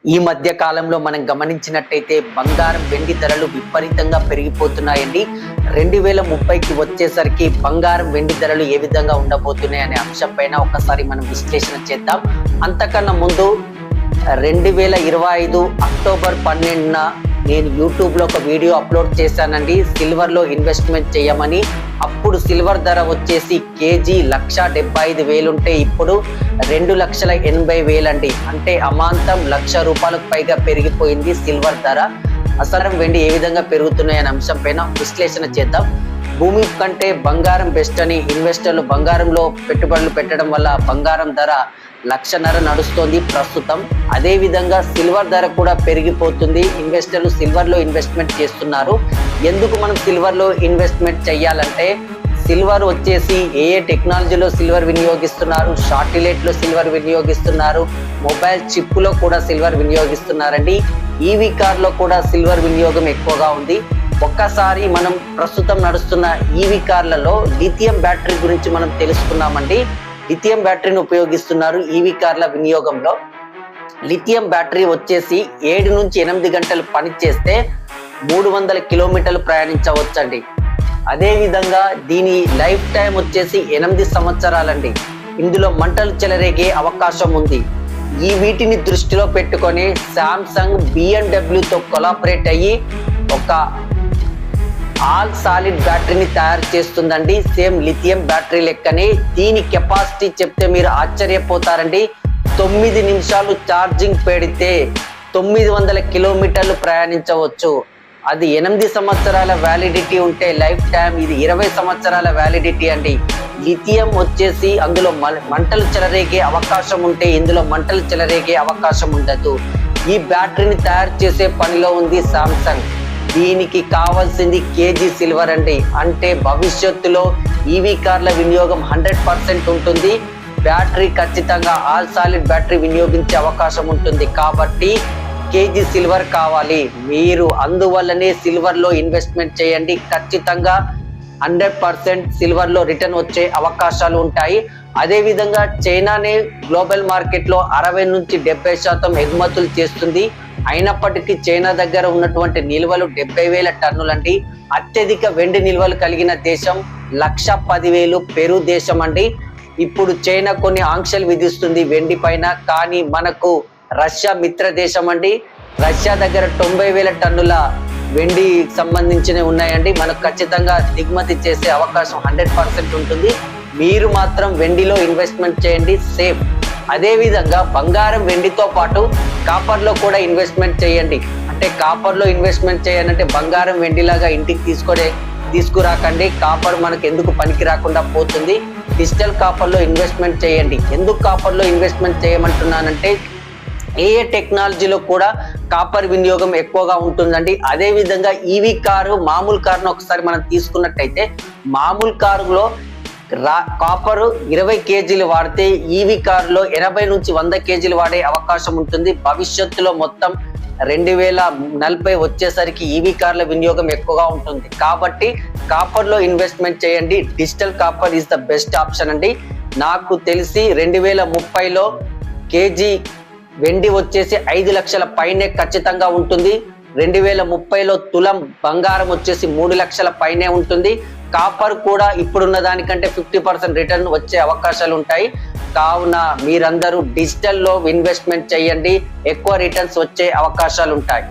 ఈ మధ్య కాలంలో మనం గమనించినట్టయితే బంగారం వెండి ధరలు విపరీతంగా పెరిగిపోతున్నాయండి. 2030కి వచ్చేసరికి బంగారం వెండి ధరలు ఏ విధంగా ఉండబోతున్నాయి అనే అంశం పైన ఒకసారి మనం విశ్లేషణ చేద్దాం. అంతకన్నా ముందు 2025 అక్టోబర్ 12న నేను యూట్యూబ్లో ఒక వీడియో అప్లోడ్ చేశానండి, సిల్వర్లో ఇన్వెస్ట్మెంట్ చేయమని. అప్పుడు సిల్వర్ ధర వచ్చేసి కేజీ 1,75,000 ఉంటే ఇప్పుడు 2,80,000 అండి. అంటే అమాంతం ₹1,00,000 పైగా పెరిగిపోయింది సిల్వర్ ధర. అసలు వెండి ఏ విధంగా పెరుగుతున్నాయనే అంశం పైన విశ్లేషణ చేద్దాం. భూమి కంటే బంగారం బెస్ట్ అని ఇన్వెస్టర్లు బంగారంలో పెట్టుబడులు పెట్టడం వల్ల బంగారం ధర 1,50,000 నడుస్తోంది ప్రస్తుతం. అదే విధంగా సిల్వర్ ధర కూడా పెరిగిపోతుంది. ఇన్వెస్టర్లు సిల్వర్లో ఇన్వెస్ట్మెంట్ చేస్తున్నారు. ఎందుకు మనం సిల్వర్లో ఇన్వెస్ట్మెంట్ చేయాలంటే, సిల్వర్ వచ్చేసి ఏ టెక్నాలజీలో సిల్వర్ వినియోగిస్తున్నారు, షార్టిలైట్లో సిల్వర్ వినియోగిస్తున్నారు, మొబైల్ చిప్లో కూడా సిల్వర్ వినియోగిస్తున్నారండి. ఈవీ కార్లో కూడా సిల్వర్ వినియోగం ఎక్కువగా ఉంది. ఒక్కసారి మనం ప్రస్తుతం నడుస్తున్న ఈవీ కార్లలో లిథియం బ్యాటరీ గురించి మనం తెలుసుకున్నామండి. లిథియం బ్యాటరీని ఉపయోగిస్తున్నారు ఈవీ కార్ల వినియోగంలో. లిథియం బ్యాటరీ వచ్చేసి 7 నుంచి 8 గంటలు పనిచేస్తే 300 కిలోమీటర్లు ప్రయాణించవచ్చండి. అదేవిధంగా దీని లైఫ్ టైం వచ్చేసి 8 సంవత్సరాలండి. ఇందులో మంటలు చెలరేగే అవకాశం ఉంది. వీటిని దృష్టిలో పెట్టుకొని శాంసంగ్ BMW తో కొలాబరేట్ అయ్యి ఒక ఆల్ సాలిడ్ బ్యాటరీని తయారు చేస్తుందండి. సేమ్ లిథియం బ్యాటరీ లెక్కనే. దీని కెపాసిటీ చెప్తే మీరు ఆశ్చర్యపోతారండి. 9 నిమిషాలు ఛార్జింగ్ పెడితే 900 కిలోమీటర్లు ప్రయాణించవచ్చు. అది 8 సంవత్సరాల వ్యాలిడిటీ ఉంటే లైఫ్ టైం, ఇది 20 సంవత్సరాల వ్యాలిడిటీ అండి. లిథియం వచ్చేసి అందులో మంటలు చెలరేగే అవకాశం ఉంటే ఇందులో మంటలు చెలరేగే అవకాశం ఉండదు. ఈ బ్యాటరీని తయారు చేసే పనిలో ఉంది శాంసంగ్. దీనికి కావాల్సింది కేజీ సిల్వర్ అండి. అంటే భవిష్యత్తులో ఈవీ కార్ల వినియోగం 100% ఉంటుంది. బ్యాటరీ ఖచ్చితంగా ఆల్ సాలిడ్ బ్యాటరీ వినియోగించే అవకాశం ఉంటుంది. కాబట్టి కేజీ సిల్వర్ కావాలి. మీరు అందువల్లనే సిల్వర్లో ఇన్వెస్ట్మెంట్ చేయండి. ఖచ్చితంగా 100% సిల్వర్లో రిటర్న్ వచ్చే అవకాశాలు ఉంటాయి. అదేవిధంగా చైనానే గ్లోబల్ మార్కెట్లో 60 నుంచి 70% ఎగుమతులు చేస్తుంది. అయినప్పటికీ చైనా దగ్గర ఉన్నటువంటి నిల్వలు 70,000 టన్నులండి. అత్యధిక వెండి నిల్వలు కలిగిన దేశం 1,10,000 పెరు దేశం అండి. ఇప్పుడు చైనా కొన్ని ఆంక్షలు విధిస్తుంది వెండి పైన, కానీ మనకు రష్యా మిత్ర దేశం అండి. రష్యా దగ్గర 90,000 టన్నుల వెండి సంబంధించినవి ఉన్నాయండి. మనకు ఖచ్చితంగా దిగుమతి చేసే అవకాశం 100% ఉంటుంది. మీరు మాత్రం వెండిలో ఇన్వెస్ట్మెంట్ చేయండి, సేఫ్. అదేవిధంగా బంగారం వెండితో పాటు కాపర్లో కూడా ఇన్వెస్ట్మెంట్ చేయండి. అంటే కాపర్లో ఇన్వెస్ట్మెంట్ చేయాలంటే బంగారం వెండిలాగా ఇంటికి తీసుకురాకండి. కాపర్ మనకు ఎందుకు పనికి రాకుండా పోతుంది. డిజిటల్ కాపర్లో ఇన్వెస్ట్మెంట్ చేయండి. ఎందుకు కాపర్లో ఇన్వెస్ట్మెంట్ చేయమంటున్నానంటే, ఏ టెక్నాలజీలో కూడా కాపర్ వినియోగం ఎక్కువగా ఉంటుందండి. అదేవిధంగా ఈవీ కారు, మామూలు కారును ఒకసారి మనం తీసుకున్నట్టయితే, మామూలు కారులో కాపర్ 20 కేజీలు వాడితే ఈవీ కారులో 80 నుంచి 100 కేజీలు వాడే అవకాశం ఉంటుంది. భవిష్యత్తులో మొత్తం 2040 వచ్చేసరికి ఈవీ కార్ల వినియోగం ఎక్కువగా ఉంటుంది. కాబట్టి కాపర్లో ఇన్వెస్ట్మెంట్ చేయండి. Digital copper is the best option అండి. నాకు తెలిసి 2030లో కేజీ వెండి వచ్చేసి 5 లక్షల పైనే ఖచ్చితంగా ఉంటుంది. 2030లో తులం బంగారం వచ్చేసి 3 లక్షల పైనే ఉంటుంది. కాపర్ కూడా ఇప్పుడున్న దానికంటే 50% రిటర్న్ వచ్చే అవకాశాలు ఉంటాయి. కావున మీరందరూ డిజిటల్లో ఇన్వెస్ట్మెంట్ చేయండి, ఎక్కువ రిటర్న్స్ వచ్చే అవకాశాలు ఉంటాయి.